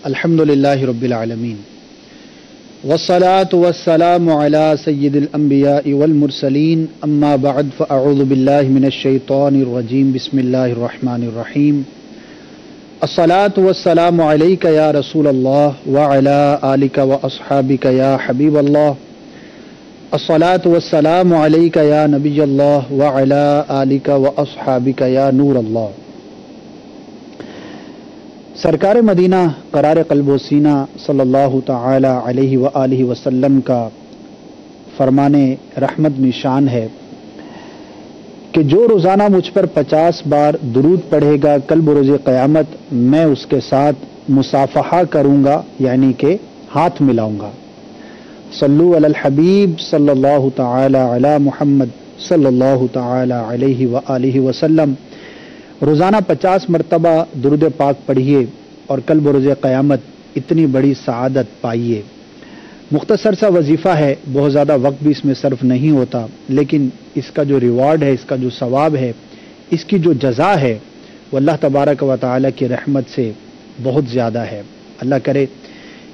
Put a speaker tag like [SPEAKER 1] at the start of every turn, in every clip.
[SPEAKER 1] الحمدللہ رب العالمین والصلاة والسلام علی سید الانبیاء والمرسلین اما بعد فاعوذ باللہ من الشیطان الرجیم بسم اللہ الرحمن الرحیم الصلاة والسلام علیک یا رسول اللہ وعلی آلک واصحابک یا حبیب اللہ الصلاة والسلام علیک یا نبی اللہ وعلی آلک واصحابک یا نور اللہ۔ سرکار مدینہ قرار قلب و سینہ صلی اللہ تعالی علیہ وآلہ وسلم کا فرمان رحمت نشان ہے کہ جو روزانہ مجھ پر 50 بار درود پڑھے گا کل بروز قیامت میں اس کے ساتھ مصافحہ کروں گا، یعنی کہ ہاتھ ملاؤں گا۔ صلو علی الحبیب صلی اللہ تعالی علی محمد صلی اللہ تعالی علیہ وآلہ وسلم۔ روزانہ 50 مرتبہ درود پاک پڑھیے اور کل بروز قیامت اتنی بڑی سعادت پائیے۔ مختصر سا وظیفہ ہے، بہت زیادہ وقت بھی اس میں صرف نہیں ہوتا، لیکن اس کا جو ریوارڈ ہے، اس کا جو ثواب ہے، اس کی جو جزا ہے وہ اللہ تبارک و تعالی کی رحمت سے بہت زیادہ ہے۔ اللہ کرے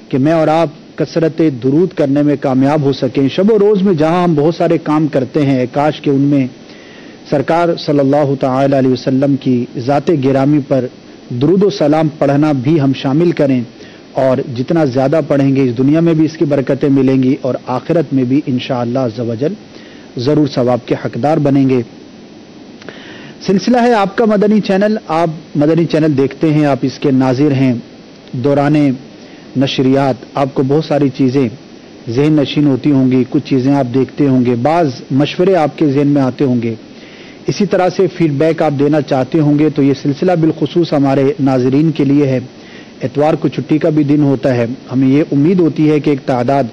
[SPEAKER 1] کہ میں اور آپ کثرت درود کرنے میں کامیاب ہو سکیں۔ شب و روز میں جہاں ہم بہت سارے کام کرتے ہیں، کاش کہ ان میں سرکار صلی اللہ تعالی علیہ وسلم کی ذات گرامی پر درود و سلام پڑھنا بھی ہم شامل کریں، اور جتنا زیادہ پڑھیں گے اس دنیا میں بھی اس کی برکتیں ملیں گی اور آخرت میں بھی انشاءاللہ عز و جل ضرور ثواب کے حقدار بنیں گے۔ سلسلہ ہے آپ کا مدنی چینل، آپ مدنی چینل دیکھتے ہیں، آپ اس کے ناظر ہیں۔ دوران نشریات آپ کو بہت ساری چیزیں ذہن نشین ہوتی ہوں گی، کچھ چیزیں آپ دیکھتے ہوں گے، بعض مشورے آپ کے ذہن میں آتے ہوں گے، اسی طرح سے فیڈ بیک آپ دینا چاہتے ہوں گے، تو یہ سلسلہ بالخصوص ہمارے ناظرین کے لیے ہے۔ اتوار کو چھٹی کا بھی دن ہوتا ہے، ہمیں یہ امید ہوتی ہے کہ ایک تعداد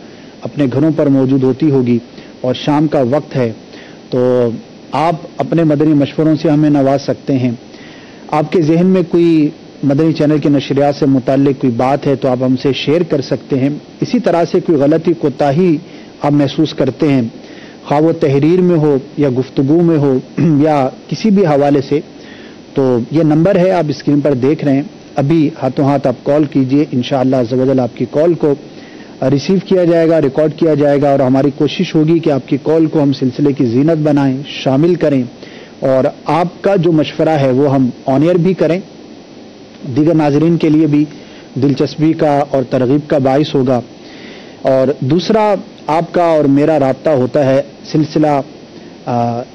[SPEAKER 1] اپنے گھروں پر موجود ہوتی ہوگی اور شام کا وقت ہے، تو آپ اپنے مدنی مشوروں سے ہمیں نواز سکتے ہیں۔ آپ کے ذہن میں کوئی مدنی چینل کے نشریات سے متعلق کوئی بات ہے تو آپ ہم سے شیئر کر سکتے ہیں۔ اسی طرح سے کوئی غلطی کوتاہی آپ محسوس کرتے ہیں، خواہ وہ تحریر میں ہو یا گفتگو میں ہو یا کسی بھی حوالے سے، تو یہ نمبر ہے، آپ اسکرین پر دیکھ رہے ہیں، ابھی ہاتھوں ہاتھ آپ کال کیجئے، انشاءاللہ عز و جل آپ کی کال کو ریسیو کیا جائے گا، ریکارڈ کیا جائے گا، اور ہماری کوشش ہوگی کہ آپ کی کال کو ہم سلسلے کی زینت بنائیں، شامل کریں، اور آپ کا جو مشورہ ہے وہ ہم آن ایئر بھی کریں، دیگر ناظرین کے لیے بھی دلچسپی کا اور ترغیب کا باعث ہوگا۔ اور دوسرا آپ کا اور میرا رابطہ ہوتا ہے سلسلہ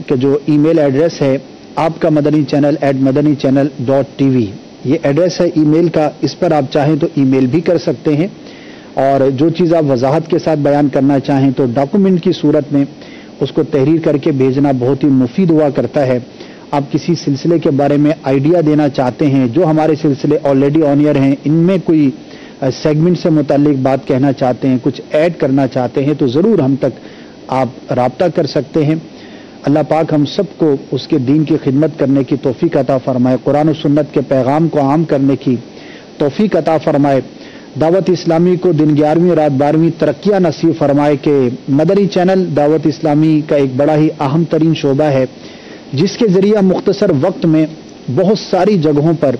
[SPEAKER 1] کے جو ای میل ایڈریس ہے آپ کا مدنی چینل @madanichannel.tv، یہ ایڈریس ہے ای میل کا، اس پر آپ چاہیں تو ای میل بھی کر سکتے ہیں، اور جو چیز آپ وضاحت کے ساتھ بیان کرنا چاہیں تو ڈاکومنٹ کی صورت میں اس کو تحریر کر کے بھیجنا بہت ہی مفید ہوا کرتا ہے۔ آپ کسی سلسلے کے بارے میں آئیڈیا دینا چاہتے ہیں، جو ہمارے سلسلے آلریڈی آن ایئر ہیں ان میں کوئی سیگمنٹ سے متعلق بات کہنا چاہتے ہیں، کچھ ایڈ کرنا چاہتے ہیں، تو ضرور ہم تک آپ رابطہ کر سکتے ہیں۔ اللہ پاک ہم سب کو اس کے دین کی خدمت کرنے کی توفیق عطا فرمائے، قرآن و سنت کے پیغام کو عام کرنے کی توفیق عطا فرمائے، دعوت اسلامی کو دن 11ویں رات 12ویں ترقیاں نصیب فرمائے۔ کہ مدنی چینل دعوت اسلامی کا ایک بڑا ہی اہم ترین شعبہ ہے، جس کے ذریعہ مختصر وقت میں بہت ساری جگہوں پر،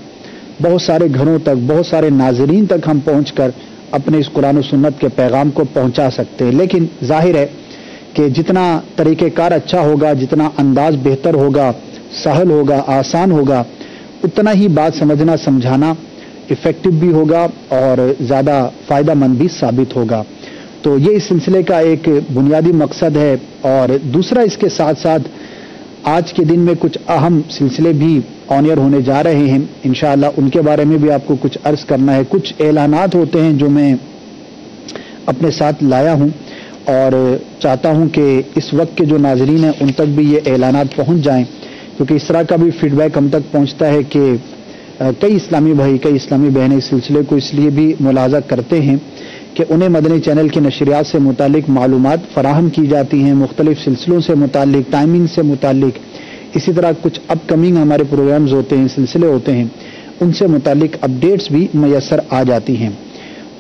[SPEAKER 1] بہت سارے گھروں تک، بہت سارے ناظرین تک ہم پہنچ کر اپنے اس قرآن و سنت کے پیغام کو پہنچا سکتے ہیں۔ لیکن ظاہر ہے کہ جتنا طریقہ کار اچھا ہوگا، جتنا انداز بہتر ہوگا، سہل ہوگا، آسان ہوگا، اتنا ہی بات سمجھنا سمجھانا افیکٹو بھی ہوگا اور زیادہ فائدہ مند بھی ثابت ہوگا۔ تو یہ اس سلسلے کا ایک بنیادی مقصد ہے۔ اور دوسرا اس کے ساتھ ساتھ آج کے دن میں کچھ اہم سلسلے بھی آن ایئر ہونے جا رہے ہیں، انشاءاللہ ان کے بارے میں بھی آپ کو کچھ عرض کرنا ہے۔ کچھ اعلانات ہوتے ہیں جو میں اپنے ساتھ لایا ہوں اور چاہتا ہوں کہ اس وقت کے جو ناظرین ہیں ان تک بھی یہ اعلانات پہنچ جائیں، کیونکہ اس طرح کا بھی فیڈ بیک ہم تک پہنچتا ہے کہ کئی اسلامی بھائی، کئی اسلامی بہنیں اس سلسلے کو اس لیے بھی ملاحظہ کرتے ہیں کہ انہیں مدنی چینل کی نشریات سے متعلق معلومات فراہم کی جاتی ہیں، مختلف سلسلوں سے متعلق، ٹائمنگ سے متعلق، اسی طرح کچھ اپ کمنگ ہمارے پروگرامز ہوتے ہیں، سلسلے ہوتے ہیں، ان سے متعلق اپڈیٹس بھی میسر آ جاتی ہیں،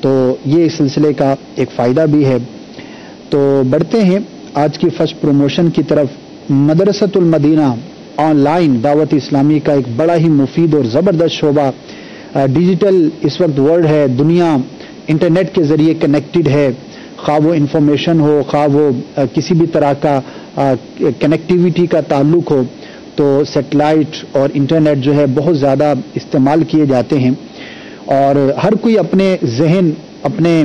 [SPEAKER 1] تو یہ اس سلسلے کا ایک فائدہ بھی ہے۔ تو بڑھتے ہیں آج کی فرسٹ پروموشن کی طرف۔ مدرسۃ المدینہ آن لائن دعوت اسلامی کا ایک بڑا ہی مفید اور زبردست شعبہ ڈیجیٹل اس وقت ورلڈ ہے، دنیا انٹرنیٹ کے ذریعے کنیکٹڈ ہے، خواہ وہ انفارمیشن ہو، خواہ وہ کسی بھی طرح کا کنیکٹیویٹی کا تعلق ہو، تو سیٹلائٹ اور انٹرنیٹ جو ہے بہت زیادہ استعمال کیے جاتے ہیں، اور ہر کوئی اپنے ذہن، اپنے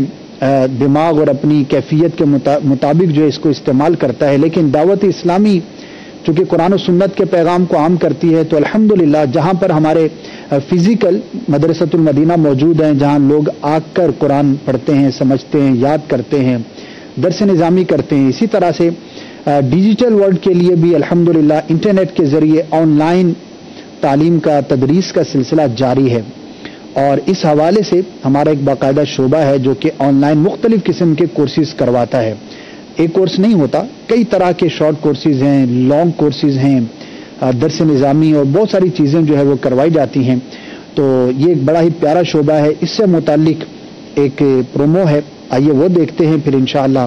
[SPEAKER 1] دماغ اور اپنی کیفیت کے مطابق جو ہے اس کو استعمال کرتا ہے. لیکن دعوت اسلامی چونکہ قرآن و سنت کے پیغام کو عام کرتی ہے، تو الحمدللہ جہاں پر ہمارے فزیکل مدرسۃ المدینہ موجود ہیں، جہاں لوگ آ کر قرآن پڑھتے ہیں، سمجھتے ہیں، یاد کرتے ہیں، درس نظامی کرتے ہیں، اسی طرح سے ڈیجیٹل ورلڈ کے لیے بھی الحمدللہ انٹرنیٹ کے ذریعے آن لائن تعلیم کا، تدریس کا سلسلہ جاری ہے. اور اس حوالے سے ہمارا ایک باقاعدہ شعبہ ہے جو کہ آن لائن مختلف قسم کے کورسز کرواتا ہے. ایک کورس نہیں ہوتا، کئی طرح کے شارٹ کورسز ہیں، لانگ کورسز ہیں، درس نظامی اور بہت ساری چیزیں جو ہے وہ کروائی جاتی ہیں. تو یہ ایک بڑا ہی پیارا شعبہ ہے. اس سے متعلق ایک پرومو ہے، آئیے وہ دیکھتے ہیں، پھر انشاءاللہ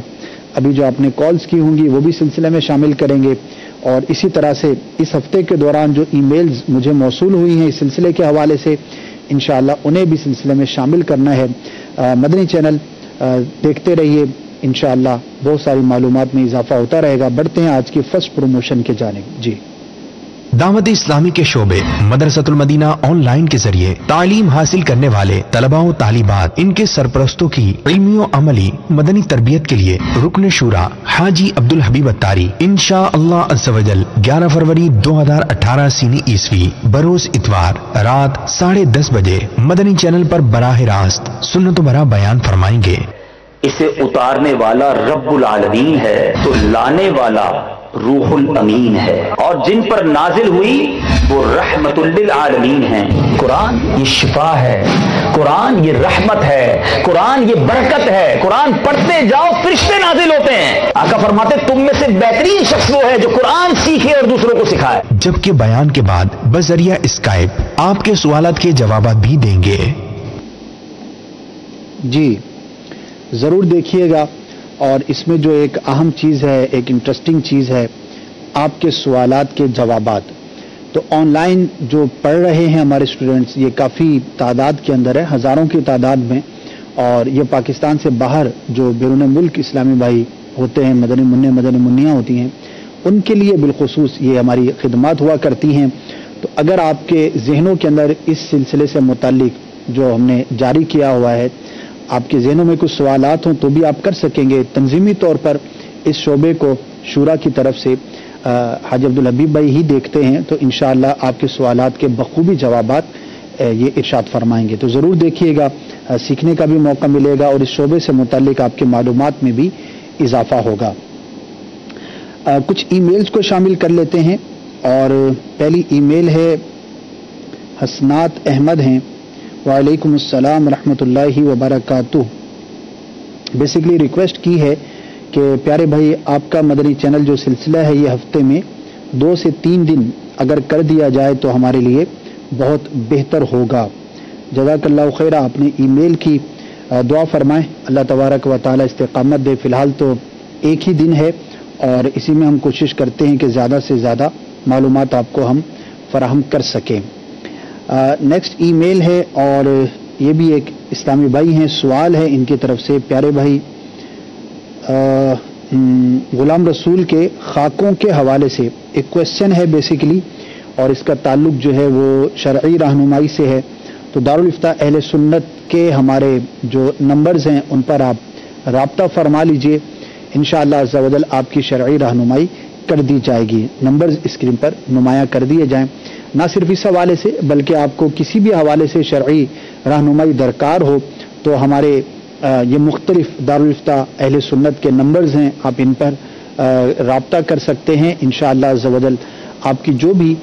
[SPEAKER 1] ابھی جو آپ نے کالز کی ہوں گی وہ بھی سلسلے میں شامل کریں گے. اور اسی طرح سے اس ہفتے کے دوران جو ای میلز مجھے موصول ہوئی ہیں اس سلسلے کے حوالے سے، انشاءاللہ انہیں بھی سلسلے میں شامل کرنا ہے. مدنی چینل دیکھتے رہیے، انشاءاللہ بہت ساری معلومات میں اضافہ ہوتا رہے گا. بڑھتے ہیں آج کی فرسٹ پروموشن کے جانب. جی،
[SPEAKER 2] دعوت اسلامی کے شعبے مدرسۃ المدینہ آن لائن کے ذریعے تعلیم حاصل کرنے والے طلباء و طالبات، ان کے سرپرستوں کی علمی و عملی مدنی تربیت کے لیے رکن شورا حاجی عبدالحبیب اتاری انشاءاللہ عز و جل 11 فروری 2018 سینی عیسوی بروز اتوار رات 10:30 بجے مدنی چینل پر براہ راست سنت و برا بیان فرمائیں گے.
[SPEAKER 3] اسے اتارنے والا رب العالمین ہے تو لانے والا روح الامین ہے، اور جن پر نازل ہوئی وہ رحمت للعالمین ہیں. قرآن یہ شفا ہے، قرآن یہ رحمت ہے، قرآن یہ برکت ہے. قرآن پڑھتے جاؤ فرشتے نازل ہوتے ہیں. آقا فرماتے تم میں سے بہترین شخص وہ ہے جو قرآن سیکھے اور دوسروں کو سکھائے.
[SPEAKER 2] جبکہ بیان کے بعد بذریعہ اسکائپ آپ کے سوالات کے جوابات بھی دیں گے.
[SPEAKER 1] جی ضرور دیکھیے گا. اور اس میں جو ایک اہم چیز ہے، ایک انٹرسٹنگ چیز ہے، آپ کے سوالات کے جوابات. تو آن لائن جو پڑھ رہے ہیں ہمارے اسٹوڈنٹس، یہ کافی تعداد کے اندر ہے، ہزاروں کی تعداد میں. اور یہ پاکستان سے باہر جو بیرون ملک اسلامی بھائی ہوتے ہیں، مدنی منع مدنی منیاں ہوتی ہیں، ان کے لیے بالخصوص یہ ہماری خدمات ہوا کرتی ہیں. تو اگر آپ کے ذہنوں کے اندر اس سلسلے سے متعلق جو ہم نے جاری کیا ہوا ہے، آپ کے ذہنوں میں کچھ سوالات ہوں تو بھی آپ کر سکیں گے. تنظیمی طور پر اس شعبے کو شورا کی طرف سے حاجی عبدالحبیب بھائی ہی دیکھتے ہیں، تو انشاءاللہ آپ کے سوالات کے بخوبی جوابات یہ ارشاد فرمائیں گے. تو ضرور دیکھیے گا، سیکھنے کا بھی موقع ملے گا اور اس شعبے سے متعلق آپ کے معلومات میں بھی اضافہ ہوگا. کچھ ای میلز کو شامل کر لیتے ہیں. اور پہلی ای میل ہے حسنات احمد ہیں. وعلیکم السلام ورحمۃ اللہ وبرکاتہ. بیسیکلی ریکویسٹ کی ہے کہ پیارے بھائی آپ کا مدنی چینل جو سلسلہ ہے یہ ہفتے میں 2 سے 3 دن اگر کر دیا جائے تو ہمارے لیے بہت بہتر ہوگا. جزاک اللہ خیر. آپ نے ای میل کی، دعا فرمائیں اللہ تبارک و تعالی استقامت دے. فی الحال تو ایک ہی دن ہے اور اسی میں ہم کوشش کرتے ہیں کہ زیادہ سے زیادہ معلومات آپ کو ہم فراہم کر سکیں. نیکسٹ ای میل ہے اور یہ بھی ایک اسلامی بھائی ہیں، سوال ہے ان کی طرف سے. پیارے بھائی غلام رسول کے خاکوں کے حوالے سے ایک کویسچن ہے بیسیکلی، اور اس کا تعلق جو ہے وہ شرعی رہنمائی سے ہے. تو دارالفتہ اہل سنت کے ہمارے جو نمبرز ہیں ان پر آپ رابطہ فرما لیجئے، انشاءاللہ عز و جل آپ کی شرعی رہنمائی کر دی جائے گی. نمبرز اسکرین پر نمایاں کر دیے جائیں. نہ صرف اس حوالے سے بلکہ آپ کو کسی بھی حوالے سے شرعی رہنمائی درکار ہو تو ہمارے یہ مختلف دارالفتہ اہل سنت کے نمبرز ہیں، آپ ان پر رابطہ کر سکتے ہیں. انشاءاللہ عز و جل آپ کی جو بھی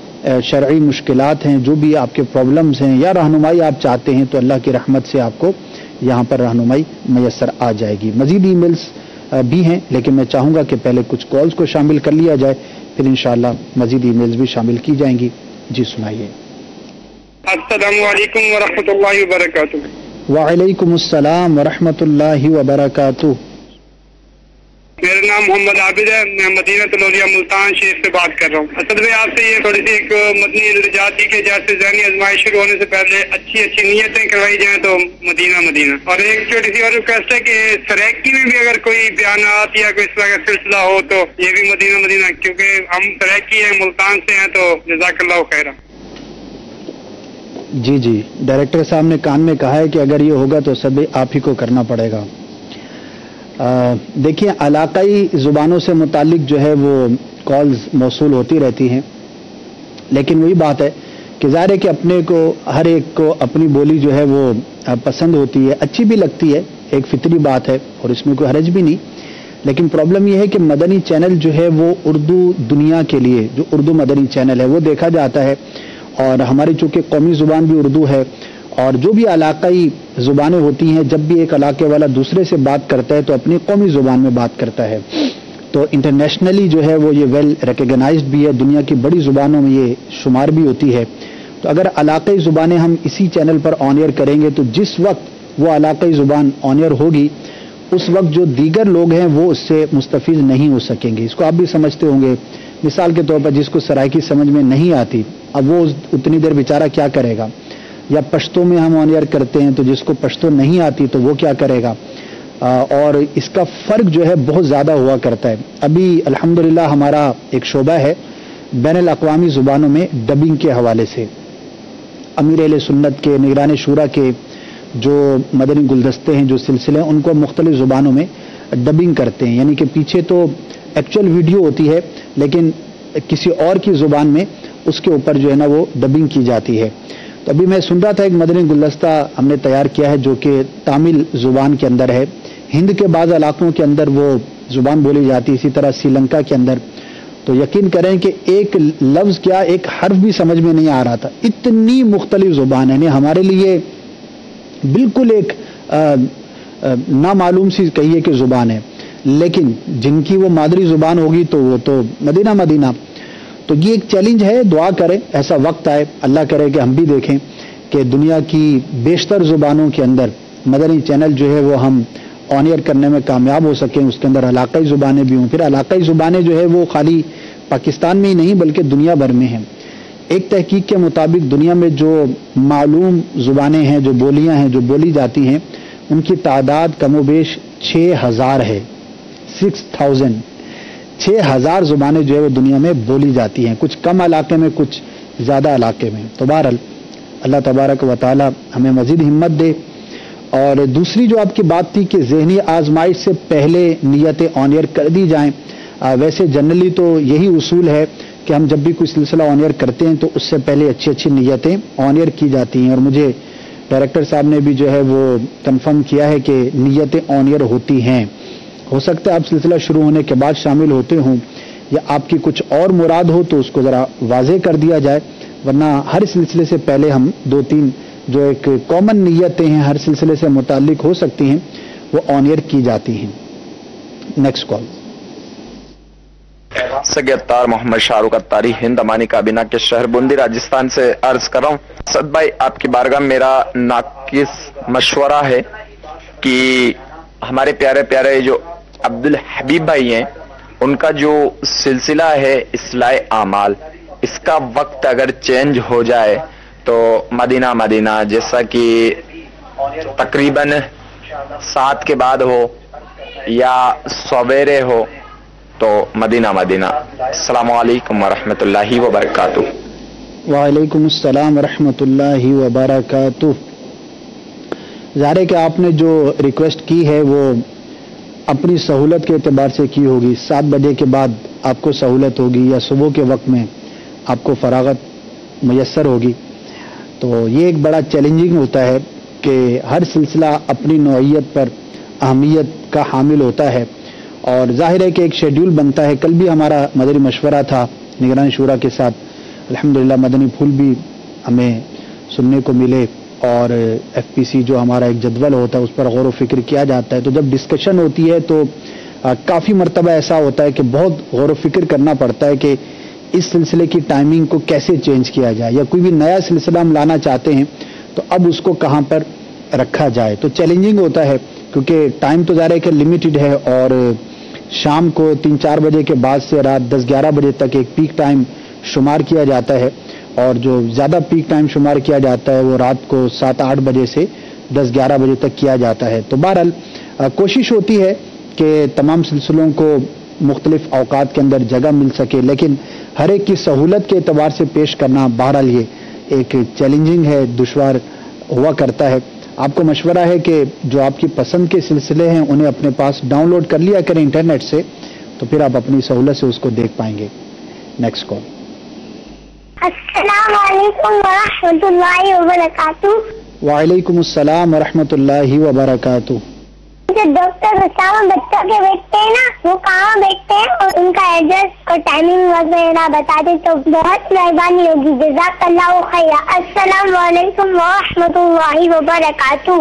[SPEAKER 1] شرعی مشکلات ہیں، جو بھی آپ کے پرابلمز ہیں یا رہنمائی آپ چاہتے ہیں، تو اللہ کی رحمت سے آپ کو یہاں پر رہنمائی میسر آ جائے گی. مزید ای میلز بھی ہیں لیکن میں چاہوں گا کہ پہلے کچھ کالز کو شامل کر لیا جائے، پھر انشاءاللہ مزید ای میلز بھی شامل کی جائیں گی. جی سنائیے.
[SPEAKER 4] السلام علیکم ورحمۃ اللہ وبرکاتہ.
[SPEAKER 1] وعلیکم السلام ورحمۃ اللہ وبرکاتہ.
[SPEAKER 4] میرا نام محمد عابد ہے، میں مدینہ تلولیہ ملتان شریف سے بات کر رہا ہوں۔ اسد بھائی آپ سے یہ تھوڑی سی ایک مدنی التجا تھی کہ جیسے ذہنی آزمائش شروع ہونے سے پہلے اچھی نیتیں کروائی جائیں تو مدینہ اور ایک چھوٹی سی اور ریکویسٹ ہے کہ سریکی میں بھی اگر کوئی بیانات یا کوئی اس طرح کا سلسلہ ہو تو یہ بھی مدینہ کیونکہ ہم سریکی ہیں، ملتان سے ہیں، تو جزاک اللہ خیر۔
[SPEAKER 1] جی ڈائریکٹر صاحب نے کان میں کہا ہے کہ اگر یہ ہوگا تو سب آپ ہی کو کرنا پڑے گا۔ دیکھیے علاقائی زبانوں سے متعلق جو ہے وہ کالز موصول ہوتی رہتی ہیں، لیکن وہی بات ہے کہ ظاہر ہے کہ اپنے کو ہر ایک کو اپنی بولی جو ہے وہ پسند ہوتی ہے، اچھی بھی لگتی ہے، ایک فطری بات ہے اور اس میں کوئی حرج بھی نہیں، لیکن پرابلم یہ ہے کہ مدنی چینل جو ہے وہ اردو دنیا کے لیے جو اردو مدنی چینل ہے وہ دیکھا جاتا ہے، اور ہماری چونکہ قومی زبان بھی اردو ہے، اور جو بھی علاقائی زبانیں ہوتی ہیں جب بھی ایک علاقے والا دوسرے سے بات کرتا ہے تو اپنی قومی زبان میں بات کرتا ہے، تو انٹرنیشنلی جو ہے وہ یہ ویل ریکگنائزڈ بھی ہے، دنیا کی بڑی زبانوں میں یہ شمار بھی ہوتی ہے۔ تو اگر علاقائی زبانیں ہم اسی چینل پر آن ایئر کریں گے تو جس وقت وہ علاقائی زبان آن ایئر ہوگی اس وقت جو دیگر لوگ ہیں وہ اس سے مستفید نہیں ہو سکیں گے۔ اس کو آپ بھی سمجھتے ہوں گے، مثال کے طور پر جس کو سرائکی سمجھ میں نہیں آتی اب وہ اتنی دیر بیچارہ کیا کرے گا، یا پشتو میں ہم آن ایئر کرتے ہیں تو جس کو پشتو نہیں آتی تو وہ کیا کرے گا، اور اس کا فرق جو ہے بہت زیادہ ہوا کرتا ہے۔ ابھی الحمدللہ ہمارا ایک شعبہ ہے بین الاقوامی زبانوں میں ڈبنگ کے حوالے سے، امیر اہل سنت کے نگران شورا کے جو مدنی گلدستے ہیں، جو سلسلے ہیں، ان کو مختلف زبانوں میں ڈبنگ کرتے ہیں، یعنی کہ پیچھے تو ایکچوئل ویڈیو ہوتی ہے لیکن کسی اور کی زبان میں اس کے اوپر جو ہے نا وہ ڈبنگ کی جاتی ہے۔ تو ابھی میں سن رہا تھا ایک مدنی گلدستہ ہم نے تیار کیا ہے جو کہ تامل زبان کے اندر ہے، ہند کے بعض علاقوں کے اندر وہ زبان بولی جاتی ہے، اسی طرح سری لنکا کے اندر، تو یقین کریں کہ ایک لفظ کیا ایک حرف بھی سمجھ میں نہیں آ رہا تھا، اتنی مختلف زبان ہے، یعنی ہمارے لیے بالکل ایک نامعلوم سی کہیے کہ زبان ہے، لیکن جن کی وہ مادری زبان ہوگی تو وہ تو مدینہ۔ تو یہ ایک چیلنج ہے، دعا کریں ایسا وقت آئے، اللہ کرے کہ ہم بھی دیکھیں کہ دنیا کی بیشتر زبانوں کے اندر مدنی چینل جو ہے وہ ہم آن ایئر کرنے میں کامیاب ہو سکیں، اس کے اندر علاقائی زبانیں بھی ہوں۔ پھر علاقائی زبانیں جو ہے وہ خالی پاکستان میں ہی نہیں بلکہ دنیا بھر میں ہیں۔ ایک تحقیق کے مطابق دنیا میں جو معلوم زبانیں ہیں، جو بولیاں ہیں، جو بولی جاتی ہیں، ان کی تعداد کم و بیش 6000 ہے، 6000 زبانیں جو ہے وہ دنیا میں بولی جاتی ہیں، کچھ کم علاقے میں کچھ زیادہ علاقے میں۔ تو بہرحال اللہ تبارک و تعالی ہمیں مزید ہمت دے۔ اور دوسری جو آپ کی بات تھی کہ ذہنی آزمائش سے پہلے نیتیں آن ایئر کر دی جائیں، ویسے جنرلی تو یہی اصول ہے کہ ہم جب بھی کوئی سلسلہ آن ایئر کرتے ہیں تو اس سے پہلے اچھی نیتیں آن ایئر کی جاتی ہیں، اور مجھے ڈائریکٹر صاحب نے بھی جو ہے وہ کنفرم کیا ہے کہ نیتیں آن ایئر ہوتی ہیں۔ ہو سکتا ہے آپ سلسلہ شروع ہونے کے بعد شامل ہوتے ہوں یا آپ کی کچھ اور مراد ہو تو اس کو ذرا واضح کر دیا جائے، ورنہ ہر سلسلے سے پہلے ہم 2-3 جو ایک کامن نیتیں ہیں ہر سلسلے سے متعلق ہو سکتی ہیں وہ آن ایئر کی جاتی ہیں۔ Next call.
[SPEAKER 5] سگیتار محمد شاہ رخ اتاری ہند امانی کابینہ کے شہر بوندی راجستھان سے عرض کر رہا ہوں۔ اسد بھائی آپ کی بارگاہ میرا ناقص مشورہ ہے کہ ہمارے پیارے پیارے جو عبد الحبیب بھائی ہیں ان کا جو سلسلہ ہے اصلاح اعمال، اس کا وقت اگر چینج ہو جائے تو مدینہ جیسا کہ تقریباً 7 کے بعد ہو یا سویرے ہو تو مدینہ۔ السلام علیکم ورحمۃ اللہ وبرکاتہ۔
[SPEAKER 1] وعلیکم السلام ورحمۃ اللہ وبرکاتہ۔ ظاہر ہے کہ آپ نے جو ریکویسٹ کی ہے وہ اپنی سہولت کے اعتبار سے کی ہوگی، 7 بجے کے بعد آپ کو سہولت ہوگی یا صبح کے وقت میں آپ کو فراغت میسر ہوگی، تو یہ ایک بڑا چیلنجنگ ہوتا ہے کہ ہر سلسلہ اپنی نوعیت پر اہمیت کا حامل ہوتا ہے، اور ظاہر ہے کہ ایک شیڈیول بنتا ہے۔ کل بھی ہمارا مدنی مشورہ تھا نگران شورا کے ساتھ، الحمدللہ مدنی پھول بھی ہمیں سننے کو ملے، اور ایف پی سی جو ہمارا ایک جدول ہوتا ہے اس پر غور و فکر کیا جاتا ہے۔ تو جب ڈسکشن ہوتی ہے تو کافی مرتبہ ایسا ہوتا ہے کہ بہت غور و فکر کرنا پڑتا ہے کہ اس سلسلے کی ٹائمنگ کو کیسے چینج کیا جائے، یا کوئی بھی نیا سلسلہ ہم لانا چاہتے ہیں تو اب اس کو کہاں پر رکھا جائے۔ تو چیلنجنگ ہوتا ہے کیونکہ ٹائم تو ظاہر ہے کہ لمیٹڈ ہے، اور شام کو 3-4 بجے کے بعد سے رات 10-11 بجے تک ایک پیک ٹائم شمار کیا جاتا ہے، اور جو زیادہ پیک ٹائم شمار کیا جاتا ہے وہ رات کو 7-8 بجے سے 10-11 بجے تک کیا جاتا ہے۔ تو بہرحال کوشش ہوتی ہے کہ تمام سلسلوں کو مختلف اوقات کے اندر جگہ مل سکے، لیکن ہر ایک کی سہولت کے اعتبار سے پیش کرنا بہرحال یہ ایک چیلنجنگ ہے، دشوار ہوا کرتا ہے۔ آپ کو مشورہ ہے کہ جو آپ کی پسند کے سلسلے ہیں انہیں اپنے پاس ڈاؤن لوڈ کر لیا کریں انٹرنیٹ سے، تو پھر آپ اپنی سہولت سے اس کو دیکھ پائیں گے۔ Next call.
[SPEAKER 6] السلام علیکم ورحمۃ اللہ وبرکاتہ۔
[SPEAKER 1] وعلیکم السلام ورحمۃ اللہ وبرکاتہ۔
[SPEAKER 6] جو ڈاکٹر اسامہ بچوں کے بیٹھتے ہیں نا، وہ کہاں بیٹھتے ہیں اور ان کا ایڈریس اور ٹائمنگ وغیرہ بتا دیں تو بہت مہربانی ہوگی، جزاک اللہ خیر۔ السلام علیکم ورحمۃ اللہ وبرکاتہ۔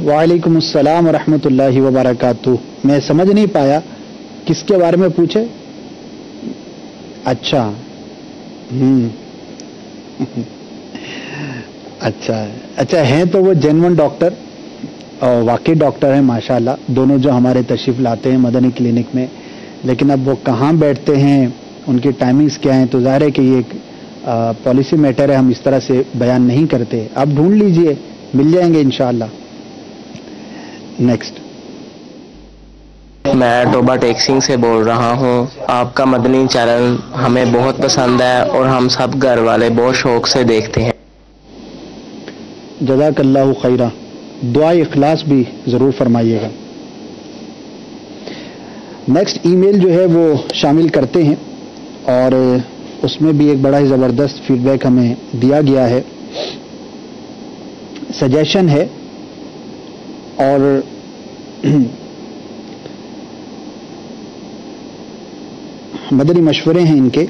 [SPEAKER 1] وعلیکم السلام ورحمۃ اللہ وبرکاتہ۔ میں سمجھ نہیں پایا کس کے بارے میں پوچھے؟ اچھا اچھا ہیں تو وہ جینون ڈاکٹر اور واقعی ڈاکٹر ہیں ماشاءاللہ، دونوں جو ہمارے تشریف لاتے ہیں مدنی کلینک میں، لیکن اب وہ کہاں بیٹھتے ہیں، ان کی ٹائمنگز کیا ہیں، تو ظاہر ہے کہ یہ ایک پالیسی میٹر ہے، ہم اس طرح سے بیان نہیں کرتے۔ آپ ڈھونڈ لیجئے، مل جائیں گے انشاءاللہ۔ نیکسٹ۔
[SPEAKER 7] میں توبہ ٹیکسنگ سے بول رہا ہوں۔ آپ کا مدنی چینل ہمیں بہت پسند ہے اور ہم سب گھر والے بہت شوق سے دیکھتے ہیں۔
[SPEAKER 1] جزاک اللہ خیرہ، دعائے اخلاص بھی ضرور فرمائیے گا۔ نیکسٹ ای میل جو ہے وہ شامل کرتے ہیں، اور اس میں بھی ایک بڑا ہی زبردست فیڈ بیک ہمیں دیا گیا ہے، سجیشن ہے اور مدنی مشورے ہیں ان کے۔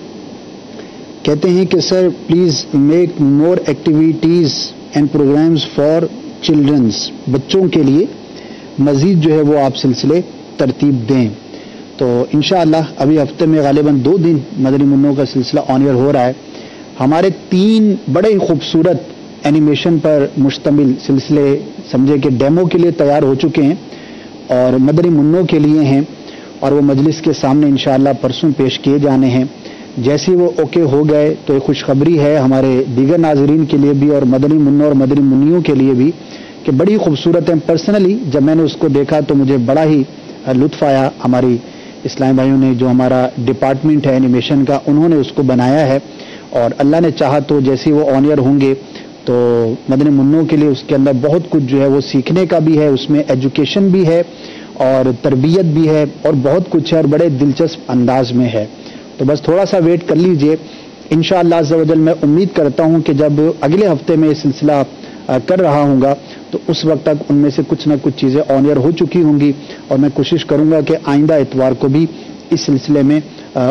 [SPEAKER 1] کہتے ہیں کہ sir please make more activities and programmes for childrens, بچوں کے لیے مزید جو ہے وہ آپ سلسلے ترتیب دیں۔ تو انشاءاللہ ابھی ہفتے میں غالباً 2 دن مدنی منوں کا سلسلہ آن ایئر ہو رہا ہے۔ ہمارے 3 بڑے ہی خوبصورت اینیمیشن پر مشتمل سلسلے سمجھے کہ ڈیمو کے لیے تیار ہو چکے ہیں اور مدنی منوں کے لیے ہیں، اور وہ مجلس کے سامنے انشاءاللہ پرسوں پیش کیے جانے ہیں۔ جیسے وہ اوکے ہو گئے تو ایک خوشخبری ہے ہمارے دیگر ناظرین کے لیے بھی اور مدنی منوں اور مدنی منیوں کے لیے بھی کہ بڑی خوبصورت ہیں۔ پرسنلی جب میں نے اس کو دیکھا تو مجھے بڑا ہی لطف آیا۔ ہماری اسلام بھائیوں نے جو ہمارا ڈپارٹمنٹ ہے اینیمیشن کا، انہوں نے اس کو بنایا ہے، اور اللہ نے چاہا تو جیسے وہ آن ایئر ہوں گے تو مدنی منوں کے لیے اس کے اندر بہت کچھ جو ہے وہ سیکھنے کا بھی ہے، اس میں ایجوکیشن بھی ہے اور تربیت بھی ہے اور بہت کچھ ہے اور بڑے دلچسپ انداز میں ہے۔ تو بس تھوڑا سا ویٹ کر لیجئے، انشاءاللہ عز و جل میں امید کرتا ہوں کہ جب اگلے ہفتے میں یہ سلسلہ کر رہا ہوں گا تو اس وقت تک ان میں سے کچھ نہ کچھ چیزیں آن ایئر ہو چکی ہوں گی، اور میں کوشش کروں گا کہ آئندہ اتوار کو بھی اس سلسلے میں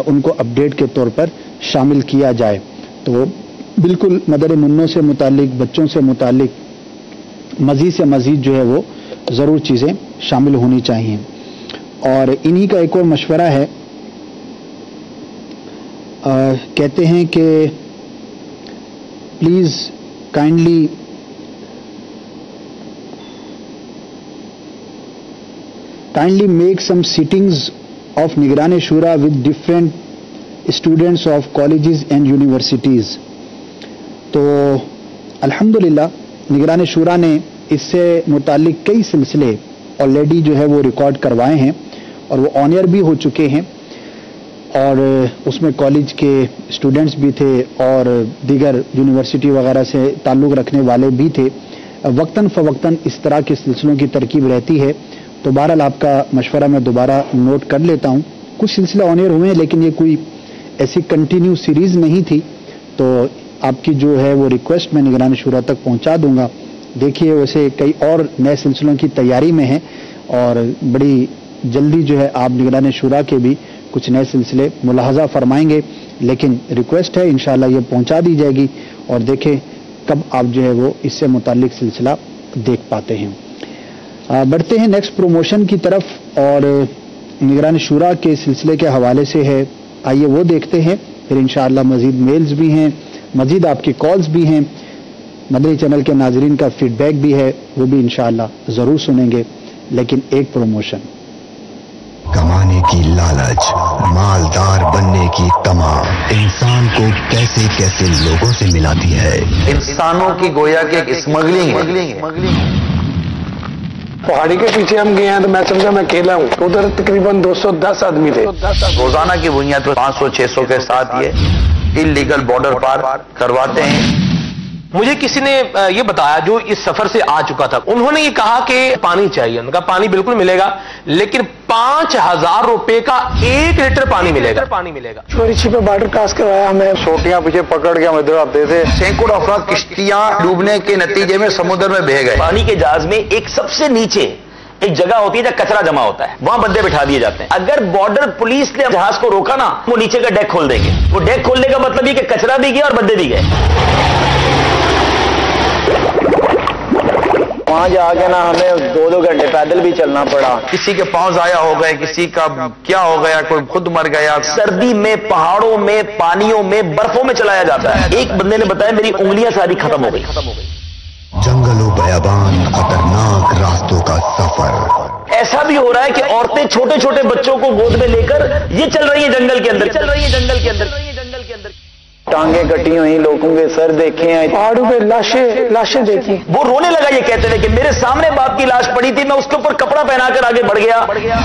[SPEAKER 1] ان کو اپڈیٹ کے طور پر شامل کیا جائے۔ تو بالکل مدنی منوں سے متعلق، بچوں سے متعلق مزید سے مزید جو ہے وہ ضرور چیزیں شامل ہونی چاہیے۔ اور انہی کا ایک اور مشورہ ہے، کہتے ہیں کہ please kindly make some settings of نگران شورا with different students of colleges and universities. تو الحمدللہ نگران شورا نے اس سے متعلق کئی سلسلے آلریڈی جو ہے وہ ریکارڈ کروائے ہیں اور وہ آن ایئر بھی ہو چکے ہیں، اور اس میں کالج کے اسٹوڈنٹس بھی تھے اور دیگر یونیورسٹی وغیرہ سے تعلق رکھنے والے بھی تھے۔ وقتاً فوقتاً اس طرح کے سلسلوں کی ترکیب رہتی ہے، تو بہرحال آپ کا مشورہ میں دوبارہ نوٹ کر لیتا ہوں۔ کچھ سلسلے آن ایئر ہوئے ہیں لیکن یہ کوئی ایسی کنٹینیو سیریز نہیں تھی، تو آپ کی جو ہے وہ ریکویسٹ میں نگران شورا تک پہنچا دوں گا۔ دیکھیے ویسے کئی اور نئے سلسلوں کی تیاری میں ہیں اور بڑی جلدی جو ہے آپ نگران شورا کے بھی کچھ نئے سلسلے ملاحظہ فرمائیں گے، لیکن ریکویسٹ ہے انشاءاللہ یہ پہنچا دی جائے گی، اور دیکھیں کب آپ جو ہے وہ اس سے متعلق سلسلہ دیکھ پاتے ہیں۔ بڑھتے ہیں نیکسٹ پروموشن کی طرف، اور نگران شورا کے سلسلے کے حوالے سے ہے، آئیے وہ دیکھتے ہیں، پھر انشاءاللہ مزید میلز بھی ہیں، مزید آپ کی کالز بھی ہیں، مدنی چینل کے ناظرین کا فیڈ بیک بھی ہے، وہ بھی انشاءاللہ ضرور سنیں گے، لیکن ایک پروموشن۔
[SPEAKER 2] کمانے کی لالچ، مالدار بننے کی تما انسان کو کیسے کیسے لوگوں سے ملاتی ہے۔
[SPEAKER 8] انسانوں کی گویا کہ ایک اسمگلنگ۔
[SPEAKER 9] پہاڑی کے پیچھے ہم گئے ہیں تو میں سمجھا میں اکیلا ہوں، ادھر تقریباً 210 آدمی تھے۔
[SPEAKER 8] روزانہ کی بنیاد پر 500-600 کے ساتھ یہ انلیگل بارڈر پار کرواتے ہیں۔
[SPEAKER 10] مجھے کسی نے یہ بتایا جو اس سفر سے آ چکا تھا، انہوں نے یہ کہا کہ پانی چاہیے، انہوں نے کہا پانی بالکل ملے گا لیکن 5000 روپے کا 1 لیٹر پانی ملے گا۔
[SPEAKER 9] چوری چھپے بارڈر کراس کروایا ہمیں،
[SPEAKER 8] چھوٹیاں پیچھے پکڑ کے ہم ادھر آتے تھے۔ سینکڑوں افراد کشتیاں ڈوبنے کے نتیجے میں سمندر میں بہہ گئے۔
[SPEAKER 3] پانی کے جہاز میں ایک سب سے نیچے ایک جگہ ہوتی ہے جہاں کچرا جمع ہوتا ہے، وہاں بندے بٹھا دیے جاتے ہیں۔ اگر بارڈر پولیس نے جہاز کو روکا نا، وہ نیچے کا ڈیک کھول دیں گے۔ وہ ڈیک کھولنے کا مطلب یہ کہ کچرا بھی گیا اور بندے بھی گئے۔
[SPEAKER 8] وہاں جا کے نا ہمیں 2-2 گھنٹے پیدل بھی چلنا پڑا۔ کسی کے پاؤں ضائع ہو گئے، کسی کا کیا ہو گیا، کوئی خود مر گیا۔
[SPEAKER 3] سردی میں پہاڑوں میں، پانیوں میں، برفوں میں چلایا جاتا ہے۔ ایک بندے نے بتایا میری انگلیاں ساری ختم ہو گئی۔
[SPEAKER 2] جنگل و بیابان، خطرناک راستوں کا سفر۔
[SPEAKER 3] ایسا بھی ہو رہا ہے کہ عورتیں چھوٹے چھوٹے بچوں کو گود میں لے کر یہ چل رہی ہیں جنگل کے اندر۔
[SPEAKER 8] ٹانگیں کٹی ہوئی، لوگوں کے سر دیکھے ہیں،
[SPEAKER 9] پہاڑوں پہ لاشیں دیکھی۔
[SPEAKER 3] وہ رونے لگا یہ کہتے ہیں کہ میرے سامنے باپ کی لاش پڑی تھی، میں اس کے اوپر کپڑا پہنا کر آگے بڑھ گیا۔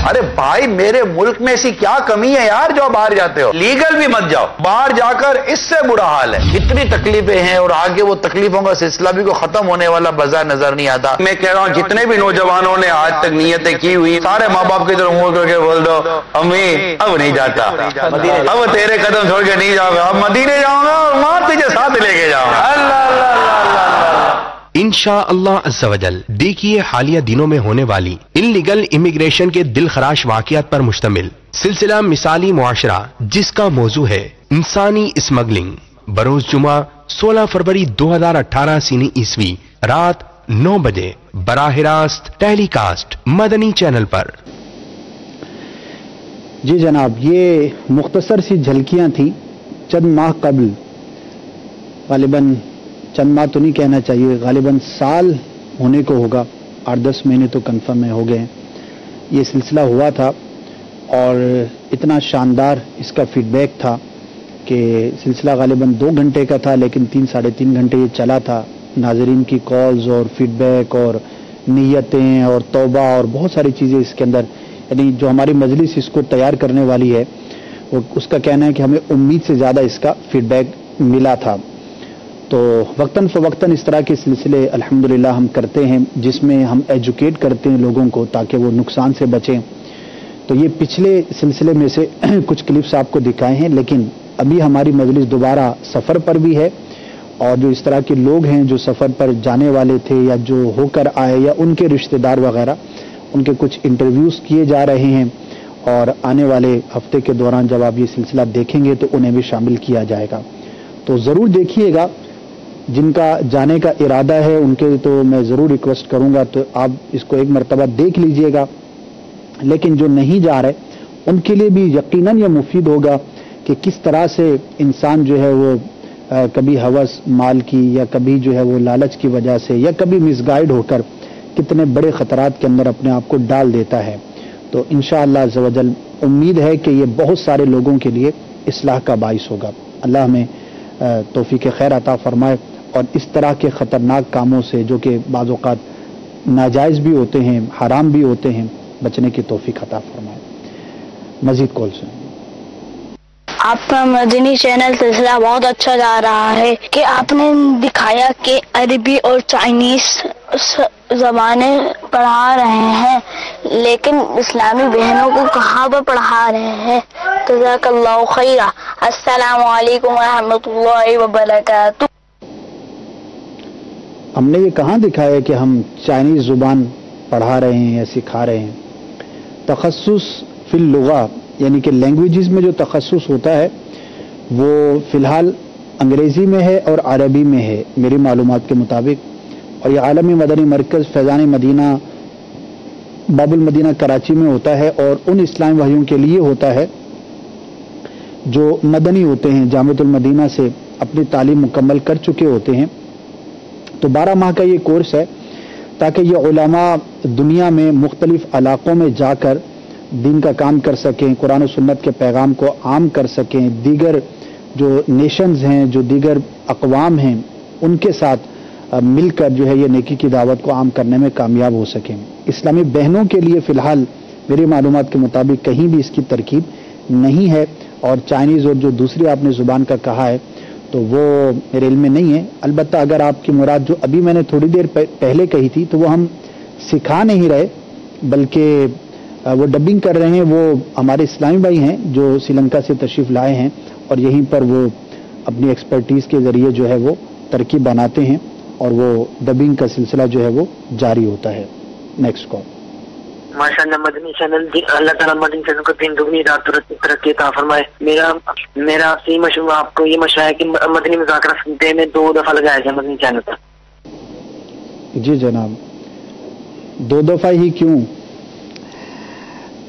[SPEAKER 8] ارے بھائی میرے ملک میں ایسی کیا کمی ہے یار جو باہر جاتے ہو؟ لیگل بھی مت جاؤ، باہر جا کر اس سے برا حال ہے۔ اتنی تکلیفیں ہیں اور آگے وہ تکلیفوں کا سلسلہ بھی کوئی ختم ہونے والا بظاہر نظر نہیں آتا۔ میں کہہ رہا ہوں جتنے بھی نوجوانوں نے آج تک نیتیں کی ہوئی، سارے ماں باپ کی طرف منہ کر کے بول دو امی اب نہیں جاتا، اب تیرے قدم چھوڑ کے نہیں جاؤں گا، اب مدینے جاؤں گا اور ماں تجھے ساتھ لے کے جاؤں گا۔
[SPEAKER 2] انشاءاللہ عز و جل دیکھیے حالیہ دنوں میں ہونے والی انلیگل امیگریشن کے دل خراش واقعات پر مشتمل سلسلہ مثالی معاشرہ، جس کا موضوع ہے انسانی اسمگلنگ، بروز جمعہ 16 فروری 2018 سینی عیسوی رات 9 بجے براہ راست ٹیلی کاسٹ مدنی چینل پر۔
[SPEAKER 1] جی جناب، یہ مختصر سی جھلکیاں تھیں چند ماہ قبل، غالباً چند ماہ تو نہیں کہنا چاہیے، غالباً سال ہونے کو ہوگا، 8-10 مہینے تو کنفرم میں ہو گئے۔ یہ سلسلہ ہوا تھا اور اتنا شاندار اس کا فیڈ بیک تھا کہ سلسلہ غالباً 2 گھنٹے کا تھا لیکن 3-3.5 گھنٹے یہ چلا تھا۔ ناظرین کی کالز اور فیڈ بیک اور نیتیں اور توبہ اور بہت ساری چیزیں اس کے اندر، یعنی جو ہماری مجلس اس کو تیار کرنے والی ہے وہ اس کا کہنا ہے کہ ہمیں امید سے زیادہ اس کا فیڈ بیک ملا تھا۔ تو وقتاً فوقتاً اس طرح کے سلسلے الحمدللہ ہم کرتے ہیں جس میں ہم ایجوکیٹ کرتے ہیں لوگوں کو تاکہ وہ نقصان سے بچیں۔ تو یہ پچھلے سلسلے میں سے کچھ کلپس آپ کو دکھائے ہیں، لیکن ابھی ہماری مجلس دوبارہ سفر پر بھی ہے اور جو اس طرح کے لوگ ہیں جو سفر پر جانے والے تھے یا جو ہو کر آئے یا ان کے رشتہ دار وغیرہ، ان کے کچھ انٹرویوز کیے جا رہے ہیں اور آنے والے ہفتے کے دوران جب آپ یہ سلسلہ دیکھیں گے تو انہیں بھی شامل کیا جائے گا۔ تو ضرور دیکھیے گا، جن کا جانے کا ارادہ ہے ان کے تو میں ضرور ریکویسٹ کروں گا تو آپ اس کو ایک مرتبہ دیکھ لیجئے گا، لیکن جو نہیں جا رہے ان کے لیے بھی یقیناً یہ مفید ہوگا کہ کس طرح سے انسان جو ہے وہ کبھی ہوس مال کی یا کبھی جو ہے وہ لالچ کی وجہ سے یا کبھی مس گائیڈ ہو کر کتنے بڑے خطرات کے اندر اپنے آپ کو ڈال دیتا ہے۔ تو انشاءاللہ عز و جل امید ہے کہ یہ بہت سارے لوگوں کے لیے اصلاح کا باعث ہوگا۔ اللہ ہمیں توفیق خیر عطا فرمائے اور اس طرح کے خطرناک کاموں سے جو کہ بعض اوقات ناجائز بھی ہوتے ہیں، حرام بھی ہوتے ہیں، بچنے کی توفیق عطا فرمائے۔ مزید کال سنیں۔
[SPEAKER 11] آپ کا مدنی چینل سلسلہ بہت اچھا جا رہا ہے کہ آپ نے دکھایا کہ عربی اور چائنیز زبانیں پڑھا رہے ہیں لیکن اسلامی بہنوں کو کہاں پر پڑھا رہے ہیں۔ جزاک اللہ خیرہ۔ السلام علیکم ورحمۃ اللہ وبرکاتہ۔
[SPEAKER 1] ہم نے یہ کہاں دکھایا کہ ہم چائنیز زبان پڑھا رہے ہیں یا سکھا رہے ہیں؟ تخصص فی اللغہ یعنی کہ لینگویجز میں جو تخصص ہوتا ہے وہ فی الحال انگریزی میں ہے اور عربی میں ہے میری معلومات کے مطابق، اور یہ عالمی مدنی مرکز فیضان مدینہ باب المدینہ کراچی میں ہوتا ہے اور ان اسلامی بھائیوں کے لیے ہوتا ہے جو مدنی ہوتے ہیں، جامعۃ المدینہ سے اپنی تعلیم مکمل کر چکے ہوتے ہیں۔ تو 12 ماہ کا یہ کورس ہے تاکہ یہ علماء دنیا میں مختلف علاقوں میں جا کر دین کا کام کر سکیں، قرآن و سنت کے پیغام کو عام کر سکیں، دیگر جو نیشنز ہیں، جو دیگر اقوام ہیں، ان کے ساتھ مل کر جو ہے یہ نیکی کی دعوت کو عام کرنے میں کامیاب ہو سکیں۔ اسلامی بہنوں کے لیے فی الحال میری معلومات کے مطابق کہیں بھی اس کی ترکیب نہیں ہے، اور چائنیز اور جو دوسری آپ نے زبان کا کہا ہے تو وہ میرے علم میں نہیں ہے۔ البتہ اگر آپ کی مراد جو ابھی میں نے تھوڑی دیر پہلے کہی تھی تو وہ ہم سکھا نہیں رہے بلکہ وہ ڈبنگ کر رہے ہیں، وہ ہمارے اسلامی بھائی ہیں جو سری لنکا سے تشریف لائے ہیں اور یہیں پر وہ اپنی ایکسپرٹیز کے ذریعے جو ہے وہ ترکیب بناتے ہیں اور وہ ڈبنگ کا سلسلہ جو ہے وہ جاری ہوتا ہے۔ Next call.
[SPEAKER 12] ماشاء اللہ مدنی چینل، اللہ تعالیٰ مدنی چینل کو دین دگنی رات ترقی عطا فرمائے۔ میرا آپ سے آپ کو یہ مشورہ ہے کہ مدنی مذاکرہ سنتے میں 2 دفعہ لگایا جائے مدنی چینل پر۔
[SPEAKER 1] جی جناب، 2 دفعہ ہی کیوں،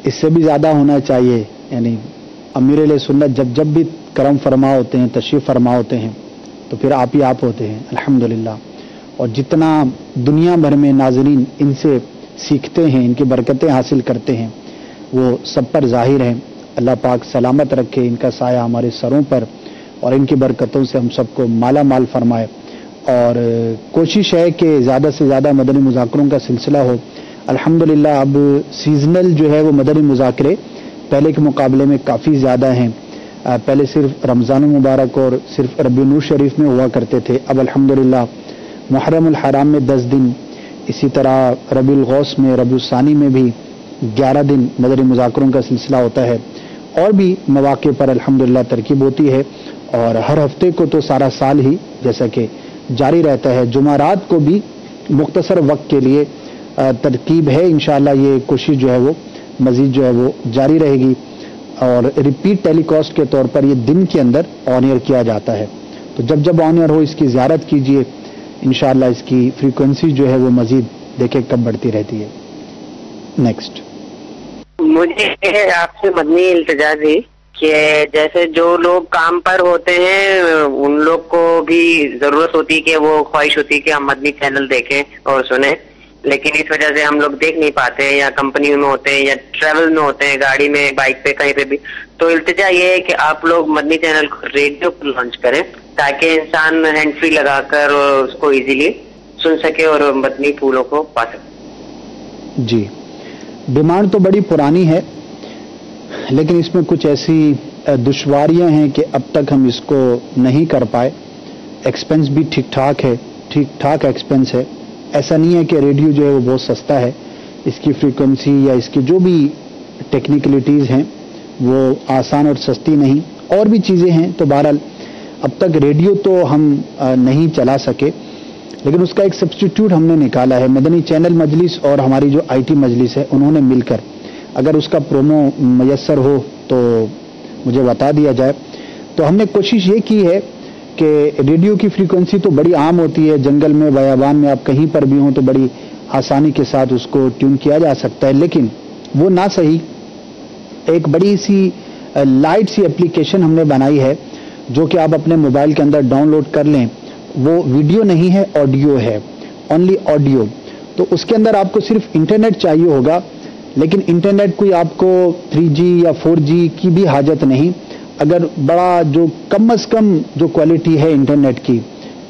[SPEAKER 1] اس سے بھی زیادہ ہونا چاہیے۔ یعنی امیر علیہ سنت جب بھی کرم فرما ہوتے ہیں، تشریف فرما ہوتے ہیں تو پھر آپ ہی آپ ہوتے ہیں الحمدللہ، اور جتنا دنیا بھر میں ناظرین ان سے سیکھتے ہیں، ان کی برکتیں حاصل کرتے ہیں، وہ سب پر ظاہر ہیں۔ اللہ پاک سلامت رکھے، ان کا سایہ ہمارے سروں پر، اور ان کی برکتوں سے ہم سب کو مالا مال فرمائے۔ اور کوشش ہے کہ زیادہ سے زیادہ مدنی مذاکروں کا سلسلہ ہو۔ الحمدللہ اب سیزنل جو ہے وہ مدنی مذاکرے پہلے کے مقابلے میں کافی زیادہ ہیں۔ پہلے صرف رمضان المبارک اور صرف ربیع النور شریف میں ہوا کرتے تھے، اب الحمدللہ محرم الحرام میں 10 دن، اسی طرح ربیع الغوث میں، ربیع الثانی میں بھی 11 دن مدنی مذاکروں کا سلسلہ ہوتا ہے، اور بھی مواقع پر الحمدللہ ترکیب ہوتی ہے، اور ہر ہفتے کو تو سارا سال ہی جیسا کہ جاری رہتا ہے۔ جمعرات کو بھی مختصر وقت کے لیے ترکیب ہے، انشاءاللہ یہ کوشش جو ہے وہ مزید جو ہے وہ جاری رہے گی، اور ریپیٹ ٹیلی کاسٹ کے طور پر یہ دن کے اندر آن ایئر کیا جاتا ہے۔ تو جب آن ایئر ہو اس کی زیارت کیجئے، انشاءاللہ اس کی فریکوینسی جو ہے وہ مزید دیکھیں کب بڑھتی رہتی ہے۔ نیکسٹ۔
[SPEAKER 12] مجھے آپ سے مدنی التجا تھی کہ جیسے جو لوگ کام پر ہوتے ہیں ان لوگ کو بھی ضرورت ہوتی ہے کہ وہ خواہش ہوتی ہے کہ ہم مدنی چینل دیکھیں اور سنیں، لیکن اس وجہ سے ہم لوگ دیکھ نہیں پاتے ہیں، یا کمپنیوں میں ہوتے ہیں یا ٹریول میں ہوتے ہیں، گاڑی میں، بائک پہ، کہیں پہ بھی۔ تو التجا یہ ہے کہ آپ لوگ مدنی چینل کو ریڈیو پر لانچ کریں تاکہ انسان ہینڈ فری لگا کر اس کو ایزیلی سن سکے اور مدنی پھولوں کو پا سکے۔
[SPEAKER 1] جی، ڈیمانڈ تو بڑی پرانی ہے، لیکن اس میں کچھ ایسی دشواریاں ہیں کہ اب تک ہم اس کو نہیں کر پائے۔ ایکسپینس بھی ٹھیک ٹھاک ایکسپینس ہے، ایسا نہیں ہے کہ ریڈیو جو ہے وہ بہت سستا ہے، اس کی فریکوینسی یا اس کی جو بھی ٹیکنیکلٹیز ہیں وہ آسان اور سستی نہیں، اور بھی چیزیں ہیں۔ تو بہرحال اب تک ریڈیو تو ہم نہیں چلا سکے، لیکن اس کا ایک سبسٹیٹیوٹ ہم نے نکالا ہے۔ مدنی چینل مجلس اور ہماری جو آئی ٹی مجلس ہے انہوں نے مل کر، اگر اس کا پرومو میسر ہو تو مجھے بتا دیا جائے۔ تو ہم نے کوشش یہ کی ہے کہ ریڈیو کی فریکوینسی تو بڑی عام ہوتی ہے، جنگل میں، بیابان میں، آپ کہیں پر بھی ہوں تو بڑی آسانی کے ساتھ اس کو ٹیون کیا جا سکتا ہے، لیکن وہ نہ صحیح ایک بڑی سی لائٹ سی اپلیکیشن ہم نے بنائی ہے جو کہ آپ اپنے موبائل کے اندر ڈاؤن لوڈ کر لیں۔ وہ ویڈیو نہیں ہے، آڈیو ہے، اونلی آڈیو۔ تو اس کے اندر آپ کو صرف انٹرنیٹ چاہیے ہوگا، لیکن انٹرنیٹ کوئی آپ کو 3G یا 4G کی بھی حاجت نہیں۔ اگر بڑا جو کم از کم جو کوالٹی ہے انٹرنیٹ کی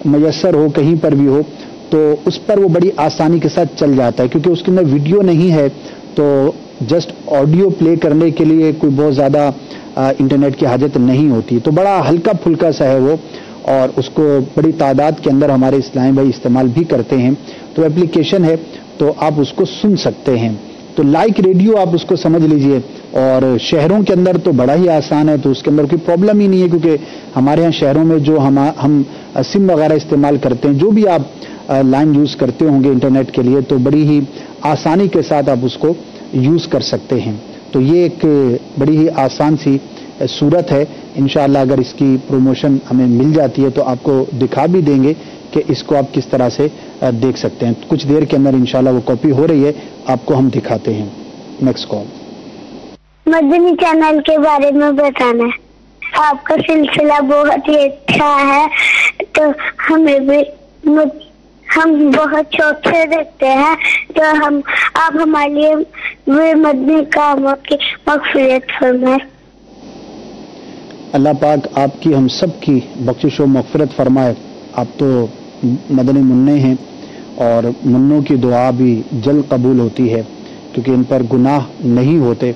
[SPEAKER 1] میسر ہو، کہیں پر بھی ہو، تو اس پر وہ بڑی آسانی کے ساتھ چل جاتا ہے، کیونکہ اس کے اندر ویڈیو نہیں ہے، تو جسٹ آڈیو پلے کرنے کے لیے کوئی بہت زیادہ انٹرنیٹ کی حاجت نہیں ہوتی۔ تو بڑا ہلکا پھلکا سا ہے وہ، اور اس کو بڑی تعداد کے اندر ہمارے اسلامی بھائی استعمال بھی کرتے ہیں۔ تو اپلیکیشن ہے، تو آپ اس کو سن سکتے ہیں۔ تو لائک ریڈیو آپ اس کو سمجھ لیجئے، اور شہروں کے اندر تو بڑا ہی آسان ہے، تو اس کے اندر کوئی پرابلم ہی نہیں ہے، کیونکہ ہمارے ہاں شہروں میں جو ہم سم وغیرہ استعمال کرتے ہیں، جو بھی آپ لائن یوز کرتے ہوں گے انٹرنیٹ کے لیے، تو بڑی ہی آسانی کے ساتھ آپ اس کو یوز کر سکتے ہیں۔ تو یہ ایک بڑی ہی آسان سی صورت ہے۔ انشاءاللہ اگر اس کی پروموشن ہمیں مل جاتی ہے تو آپ کو دکھا بھی دیں گے کہ اس کو آپ کس طرح سے دیکھ سکتے ہیں۔ کچھ دیر کے اندر انشاءاللہ وہ کاپی ہو رہی ہے، آپ کو ہم دکھاتے ہیں۔ Next call.
[SPEAKER 6] مدنی چینل کے بارے میں بتانا ہے، آپ کا سلسلہ بہت ہی اچھا ہے، تو ہمیں بھی ہم بہت شوق سے دیکھتے ہیں، تو آپ ہمارے لیے مدنی کاموں کی مغفرت فرمائیں۔
[SPEAKER 1] اللہ پاک آپ کی ہم سب کی بخشش و مغفرت فرمائے۔ آپ تو مدنی منع ہیں اور منوں کی دعا بھی جلد قبول ہوتی ہے کیونکہ ان پر گناہ نہیں ہوتے،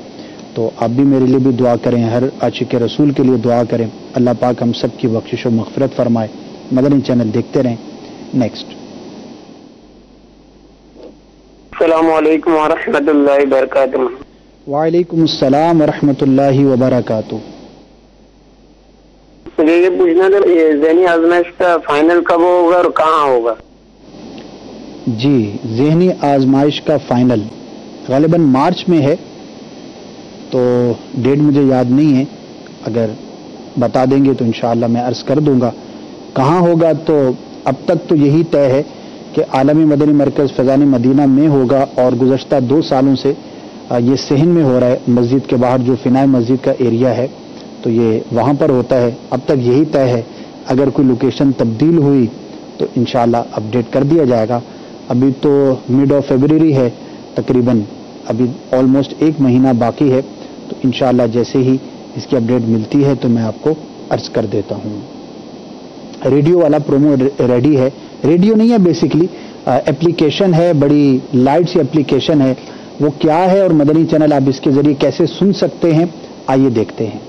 [SPEAKER 1] تو آپ بھی میرے لیے بھی دعا کریں، ہر عاشق رسول کے لیے دعا کریں، اللہ پاک ہم سب کی بخشش و مغفرت فرمائے۔ مدنی چینل دیکھتے رہیں۔ نیکسٹ۔
[SPEAKER 12] السلام علیکم ورحمۃ اللہ وبرکاتہ۔
[SPEAKER 1] وعلیکم السلام ورحمۃ اللہ وبرکاتہ۔
[SPEAKER 12] مجھے یہ پوچھنا تھا ذہنی آزمائش کا فائنل کب ہوگا اور کہاں ہوگا؟
[SPEAKER 1] جی، ذہنی آزمائش کا فائنل غالباً مارچ میں ہے، تو ڈیٹ مجھے یاد نہیں ہے، اگر بتا دیں گے تو انشاءاللہ میں عرض کر دوں گا۔ کہاں ہوگا تو اب تک تو یہی طے ہے کہ عالمی مدنی مرکز فیضان مدینہ میں ہوگا، اور گزشتہ 2 سالوں سے یہ صحن میں ہو رہا ہے، مسجد کے باہر جو فنائے مسجد کا ایریا ہے تو یہ وہاں پر ہوتا ہے۔ اب تک یہی طے ہے، اگر کوئی لوکیشن تبدیل ہوئی تو انشاءاللہ اپڈیٹ کر دیا جائے گا۔ ابھی تو مڈ آف فیبروری ہے، تقریباً ابھی آلموسٹ 1 مہینہ باقی ہے، تو انشاءاللہ جیسے ہی اس کی اپڈیٹ ملتی ہے تو میں آپ کو عرض کر دیتا ہوں۔ ریڈیو والا پرومو ریڈی ہے، ریڈیو نہیں ہے بیسیکلی اپلیکیشن ہے، بڑی لائٹ سی اپلیکیشن ہے۔ وہ کیا ہے اور مدنی چینل آپ اس کے ذریعے کیسے سن سکتے ہیں، آئیے دیکھتے ہیں۔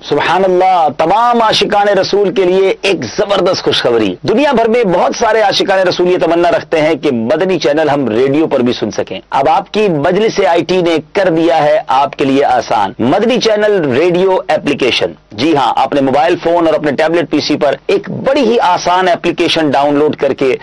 [SPEAKER 3] سبحان اللہ، تمام عاشقان رسول کے لیے ایک زبردست خوشخبری۔ دنیا بھر میں بہت سارے عاشقان رسول یہ تمنا رکھتے ہیں کہ مدنی چینل ہم ریڈیو پر بھی سن سکیں۔ اب آپ کی مجلس آئی ٹی نے کر دیا ہے آپ کے لیے آسان، مدنی چینل ریڈیو ایپلیکیشن۔ جی ہاں، اپنے موبائل فون اور اپنے ٹیبلٹ پی سی پر ایک بڑی ہی آسان ایپلیکیشن ڈاؤن لوڈ کر کے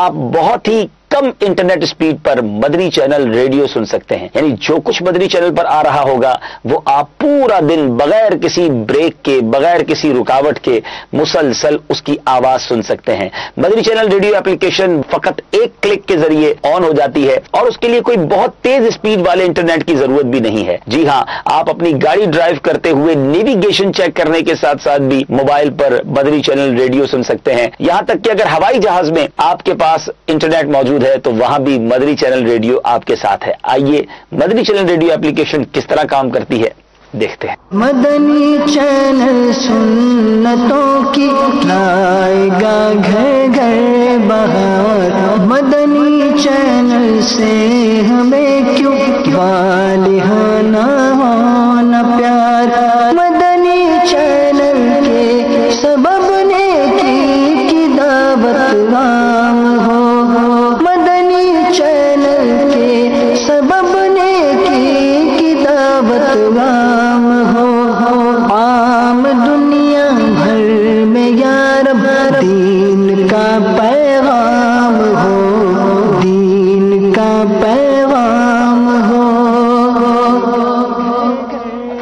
[SPEAKER 3] آپ بہت ہی کم انٹرنیٹ سپیڈ پر مدنی چینل ریڈیو سن سکتے ہیں۔ یعنی جو کچھ مدنی چینل پر آ رہا ہوگا وہ آپ پورا دن بغیر کسی بریک کے، بغیر کسی رکاوٹ کے مسلسل اس کی آواز سن سکتے ہیں۔ مدنی چینل ریڈیو ایپلیکیشن فقط ایک کلک کے ذریعے آن ہو جاتی ہے، اور اس کے لیے کوئی بہت تیز سپیڈ والے انٹرنیٹ کی ضرورت بھی نہیں ہے۔ جی ہاں، آپ اپنی گاڑی ڈرائیو کرتے ہوئے نیویگیشن چیک کرنے کے ساتھ ساتھ بھی موبائل پر مدنی چینل ریڈیو سن سکتے ہیں۔ یہاں تک کہ اگر ہوائی جہاز میں آپ کے پاس انٹرنیٹ موجود ہے تو وہاں بھی مدنی چینل ریڈیو آپ کے ساتھ ہے۔ آئیے مدنی چینل ریڈیو ایپلیکیشن کس طرح کام کرتی ہے دیکھتے ہیں۔
[SPEAKER 13] مدنی چینل سنتوں کی لائے گا گھر گھر بہار، مدنی چینل سے ہمیں کیوں والہانہ ہونا پیار، مدنی چینل کے سبب نیکی کی دعوت عام ہو، مدنی چینل کے سبب نیکی کی دعوت عام ہو، عام دنیا بھر میں یا رب دین کا پیغام ہو، دین کا پیغام ہو۔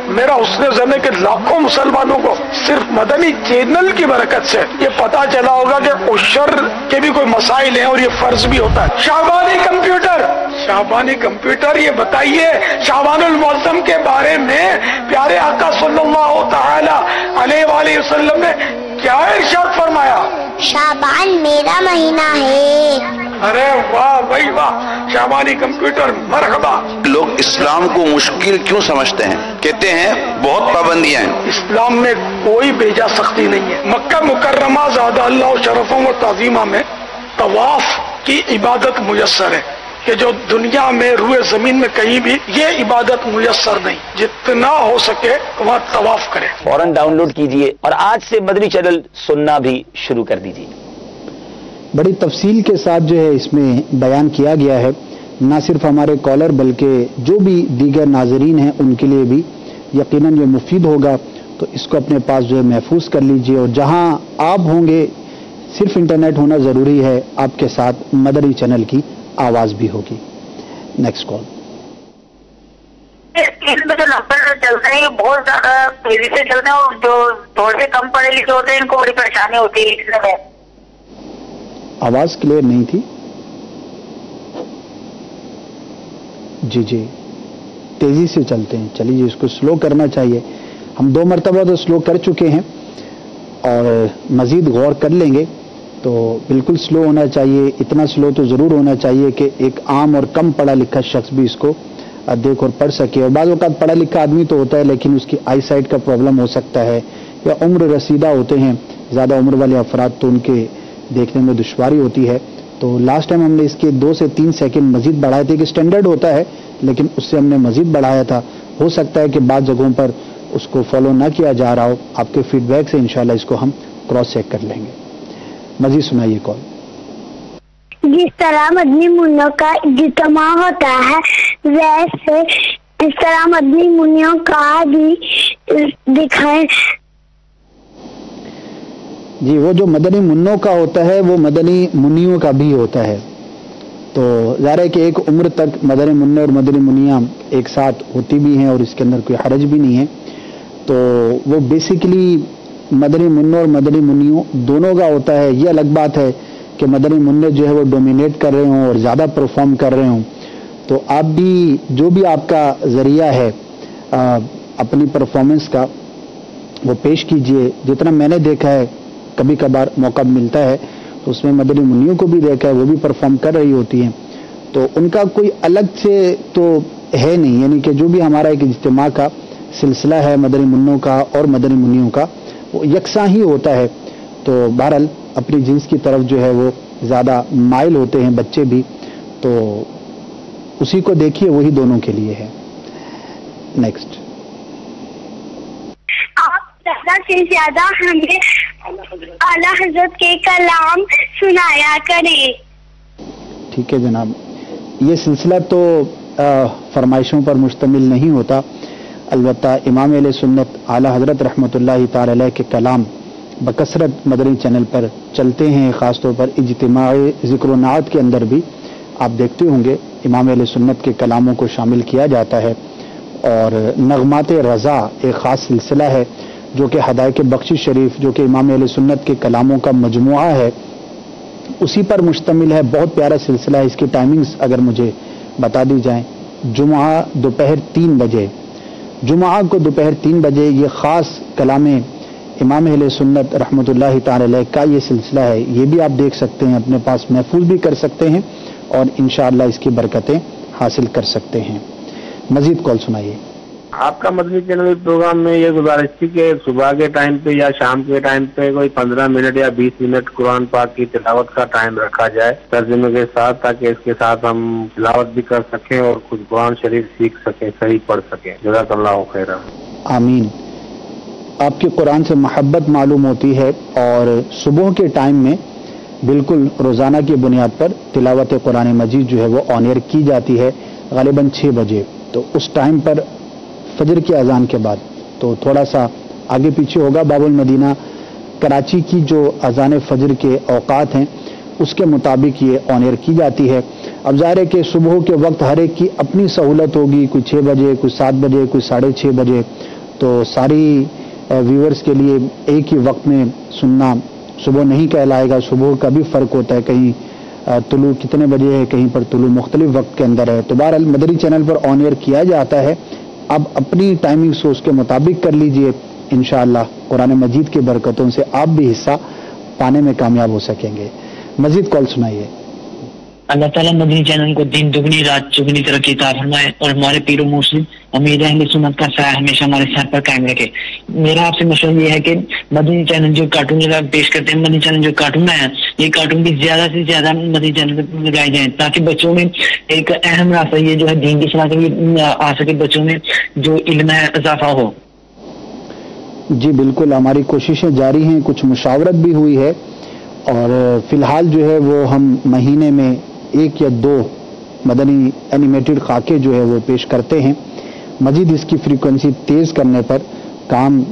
[SPEAKER 9] میرا حسن زن ہے کہ لاکھوں مسلمانوں کو صرف مدنی چینل کی برکت سے یہ پتا چلا ہوگا کہ عشر کے بھی کوئی مسائل ہیں اور یہ فرض بھی ہوتا ہے۔ شعبانی کمپیوٹر یہ بتائیے شعبان المعظم کے بارے میں پیارے آقا صلی اللہ تعالی علیہ وآلہ وسلم نے کیا ارشاد فرمایا؟
[SPEAKER 6] شعبان میرا مہینہ ہے۔
[SPEAKER 9] ارے واہ بھائی واہ، شعبانی کمپیوٹر مرحبا۔
[SPEAKER 8] لوگ اسلام کو مشکل کیوں سمجھتے ہیں؟ کہتے ہیں بہت پابندیاں ہیں۔
[SPEAKER 9] اسلام میں کوئی بیجا سختی نہیں ہے۔ مکہ مکرمہ زادہ اللہ شرفوں و تعظیمہ میں طواف کی عبادت میسر ہے کہ جو دنیا میں روئے زمین میں کہیں بھی یہ عبادت میسر نہیں۔ جتنا ہو سکے وہاں طواف کرے۔
[SPEAKER 3] فوراً ڈاؤن لوڈ کیجئے اور آج سے مدنی چینل سننا بھی شروع کر دیجئے۔
[SPEAKER 1] بڑی تفصیل کے ساتھ جو ہے اس میں بیان کیا گیا ہے، نہ صرف ہمارے کالر بلکہ جو بھی دیگر ناظرین ہیں ان کے لیے بھی یقیناً یہ مفید ہوگا، تو اس کو اپنے پاس جو ہے محفوظ کر لیجئے، اور جہاں آپ ہوں گے صرف انٹرنیٹ ہونا ضروری ہے، آپ کے ساتھ مدنی چینل کی آواز بھی ہوگی۔ Next call.
[SPEAKER 12] اس میں جو نمبر چلتے ہیں یہ بہت زیادہ تیزی سے چلتے ہیں، اور جو تھوڑے سے کم پڑھے لکھے ہوتے ہیں ان کو بڑی پریشانی ہوتی ہے لکھنے میں۔
[SPEAKER 1] آواز کلیئر نہیں تھی۔ جی جی، تیزی سے چلتے ہیں، چلیے اس کو سلو کرنا چاہیے۔ ہم 2 مرتبہ تو سلو کر چکے ہیں اور مزید غور کر لیں گے تو بالکل سلو ہونا چاہیے. اتنا سلو تو ضرور ہونا چاہیے کہ ایک عام اور کم پڑھا لکھا شخص بھی اس کو دیکھ اور پڑھ سکے. اور بعض اوقات پڑھا لکھا آدمی تو ہوتا ہے لیکن اس کی آئی سائٹ کا پرابلم ہو سکتا ہے, یا عمر رسیدہ ہوتے ہیں زیادہ عمر والے افراد تو ان کے دیکھنے میں دشواری ہوتی ہے. تو لاسٹ ٹائم ہم نے اس کے 2 سے 3 سیکنڈ مزید بڑھائے تھے, کہ اسٹینڈرڈ ہوتا ہے لیکن اس سے ہم نے مزید بڑھایا تھا. ہو سکتا ہے کہ بعض جگہوں پر اس کو فالو نہ کیا جا رہا ہو. آپ کے فیڈ بیک سے انشاءاللہ اس کو ہم کراس چیک کر لیں گے. مزید سنائیے کال.
[SPEAKER 6] جس طرح مدنی منوں کا اجتماع ہوتا ہے ویسے اس طرح مدنی منوں کا بھی دکھائے.
[SPEAKER 1] جی, وہ جو مدنی منوں کا ہوتا ہے وہ مدنی منیوں کا بھی ہوتا ہے. تو ظاہر ہے کہ ایک عمر تک مدنی منع اور مدنی منیاں ایک ساتھ ہوتی بھی ہیں اور اس کے اندر کوئی حرج بھی نہیں ہے. تو وہ بیسیکلی مدنی منع اور مدنی منیوں دونوں کا ہوتا ہے. یہ الگ بات ہے کہ مدنی منع جو ہے وہ ڈومینیٹ کر رہے ہوں اور زیادہ پرفارم کر رہے ہوں. تو آپ بھی جو بھی آپ کا ذریعہ ہے اپنی پرفارمنس کا وہ پیش کیجئے. جتنا میں نے دیکھا ہے, کبھی کبھار موقع ملتا ہے تو اس میں مدنی منیوں کو بھی دیکھا ہے, وہ بھی پرفارم کر رہی ہوتی ہیں. تو ان کا کوئی الگ سے تو ہے نہیں, یعنی کہ جو بھی ہمارا ایک اجتماع کا سلسلہ ہے مدنی منوں کا اور مدنی منیوں کا وہ یکساں ہی ہوتا ہے. تو بہرحال اپنی جنس کی طرف جو ہے وہ زیادہ مائل ہوتے ہیں بچے بھی, تو اسی کو دیکھیے, وہی دونوں کے لیے ہے. نیکسٹ.
[SPEAKER 6] زیادہ سے زیادہ ہمیں اعلیٰ حضرت کے کلام سنایا کریں.
[SPEAKER 1] ٹھیک ہے جناب. یہ سلسلہ تو فرمائشوں پر مشتمل نہیں ہوتا, البتہ امام اہل سنت اعلیٰ حضرت رحمۃ اللہ تعالی علیہ کے کلام بکثرت مدنی چینل پر چلتے ہیں. خاص طور پر اجتماعی ذکر و نعت کے اندر بھی آپ دیکھتے ہوں گے امام اہل سنت کے کلاموں کو شامل کیا جاتا ہے. اور نغمات رضا ایک خاص سلسلہ ہے جو کہ ہدایت بخشش شریف جو کہ امام اہل سنت کے کلاموں کا مجموعہ ہے, اسی پر مشتمل ہے. بہت پیارا سلسلہ ہے. اس کی ٹائمنگز اگر مجھے بتا دی جائیں, جمعہ دوپہر 3 بجے, جمعہ کو دوپہر 3 بجے یہ خاص کلام امام اہل سنت رحمۃ اللہ تعالی علیہ کا یہ سلسلہ ہے. یہ بھی آپ دیکھ سکتے ہیں, اپنے پاس محفوظ بھی کر سکتے ہیں اور انشاءاللہ اس کی برکتیں حاصل کر سکتے ہیں. مزید کال سنائیے.
[SPEAKER 14] آپ کا مدنی چینل پروگرام میں یہ گزارش تھی کہ صبح کے ٹائم پہ یا شام کے ٹائم پہ کوئی 15 منٹ یا 20 منٹ قرآن پاک کی تلاوت کا ٹائم رکھا جائے ترجمے کے ساتھ, تاکہ اس کے ساتھ ہم تلاوت بھی کر سکیں اور کچھ قرآن شریف سیکھ سکیں, صحیح پڑھ سکیں. جزاک اللہ خیر.
[SPEAKER 1] آمین. آپ کی قرآن سے محبت معلوم ہوتی ہے اور صبح کے ٹائم میں بالکل روزانہ کی بنیاد پر تلاوت قرآن مجید جو ہے وہ آن ایئر کی جاتی ہے غالباً 6 بجے. تو اس ٹائم پر فجر کی اذان کے بعد, تو تھوڑا سا آگے پیچھے ہوگا. باب المدینہ کراچی کی جو اذان فجر کے اوقات ہیں اس کے مطابق یہ آن ایئر کی جاتی ہے. اب ظاہر ہے کہ صبح کے وقت ہر ایک کی اپنی سہولت ہوگی, کوئی 6 بجے, کوئی 7 بجے, کوئی 6:30 بجے. تو ساری ویورز کے لیے ایک ہی وقت میں سننا صبح نہیں کہلائے گا. صبح کا بھی فرق ہوتا ہے, کہیں طلوع کتنے بجے ہے, کہیں پر طلوع مختلف وقت کے اندر ہے. تو بہرحال مدنی چینل پر آن ایئر کیا جاتا ہے. اب اپنی ٹائمنگ سے اس کے مطابق کر لیجئے, انشاءاللہ قرآن مجید کی برکتوں سے آپ بھی حصہ پانے میں کامیاب ہو سکیں گے. مزید کال سنائیے.
[SPEAKER 15] اللہ تعالیٰ مدنی چینل کو دن دگنی رات چگنی ترقی عطا فرمائے اور ہمارے پیر و مرشد امیر اہل سنت کا سایہ ہمیشہ ہمارے سر پر قائم رکھے. میرا آپ سے مشورہ یہ ہے کہ مدنی چینل جو کارٹون پیش کرتے ہیں, مدنی چینل جو کارٹون ہے, یہ کارٹون بھی زیادہ سے زیادہ مدنی چینل پہ لگائے جائیں تاکہ بچوں میں ایک اہم راستہ یہ جو ہے دین کی صلاح کے لیے آ سکے, بچوں میں جو علم ہے اضافہ ہو.
[SPEAKER 1] جی بالکل, ہماری کوششیں جاری ہیں, کچھ مشاورت بھی ہوئی ہے اور فی الحال جو ہے وہ ہم مہینے میں 1 یا 2 مدنی اینیمیٹڈ خاکے جو ہے وہ پیش کرتے ہیں. مزید اس کی فریکوینسی تیز کرنے پر کام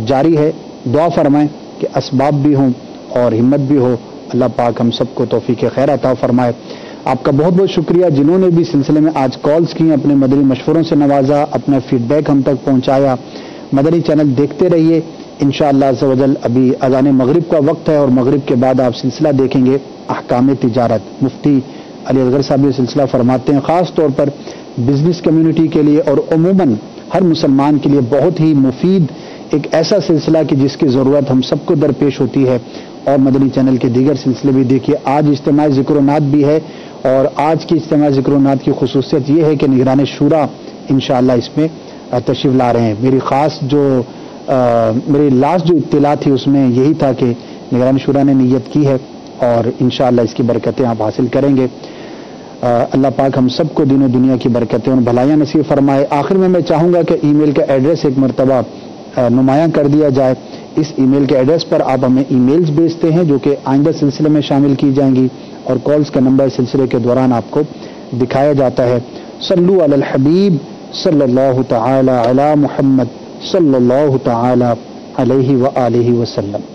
[SPEAKER 1] جاری ہے. دعا فرمائیں کہ اسباب بھی ہوں اور ہمت بھی ہو. اللہ پاک ہم سب کو توفیق خیر عطا فرمائے. آپ کا بہت بہت شکریہ جنہوں نے بھی سلسلے میں آج کالز کی, اپنے مدنی مشوروں سے نوازا, اپنا فیڈ بیک ہم تک پہنچایا. مدنی چینل دیکھتے رہیے انشاءاللہ عز و جل. ابھی اذان مغرب کا وقت ہے اور مغرب کے بعد آپ سلسلہ دیکھیں گے احکام تجارت. مفتی علی اصغر صاحب یہ سلسلہ فرماتے ہیں خاص طور پر بزنس کمیونٹی کے لیے اور عموماً ہر مسلمان کے لیے بہت ہی مفید ایک ایسا سلسلہ کہ جس کی ضرورت ہم سب کو درپیش ہوتی ہے. اور مدنی چینل کے دیگر سلسلے بھی دیکھیے. آج اجتماع ذکر و نعت بھی ہے اور آج کی اجتماع ذکر و نعت کی خصوصیت یہ ہے کہ نگران شورا انشاءاللہ اس میں تشریف لا رہے ہیں. میری لاسٹ جو اطلاع تھی اس میں یہی تھا کہ نگران شورا نے نیت کی ہے اور انشاءاللہ اس کی برکتیں آپ حاصل کریں گے. اللہ پاک ہم سب کو دین و دنیا کی برکتیں اور بھلائیاں نصیب فرمائے. آخر میں چاہوں گا کہ ای میل کا ایڈریس ایک مرتبہ نمایاں کر دیا جائے. اس ای میل کے ایڈریس پر آپ ہمیں ای میلز بھیجتے ہیں جو کہ آئندہ سلسلے میں شامل کی جائیں گی اور کالز کا نمبر سلسلے کے دوران آپ کو دکھایا جاتا ہے. صلو علی الحبیب صلی اللہ تعالی علی محمد صلی اللہ تعالی علیہ وآلہ وسلم.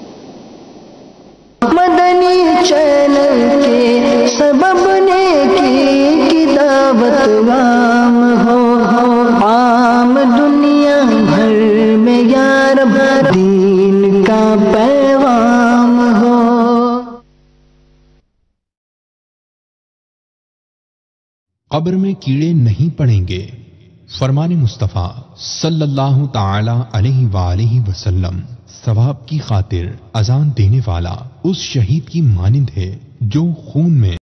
[SPEAKER 13] مدنی چینل کے سبب نیکی کی دعوت عام ہو عام دنیا بھر میں یا رب دین کا پیغام ہو.
[SPEAKER 2] قبر میں کیڑے نہیں پڑیں گے. فرمان مصطفیٰ صلی اللہ تعالی علیہ وآلہ وسلم. ثواب کی خاطر اذان دینے والا اس شہید کی مانند ہے جو خون میں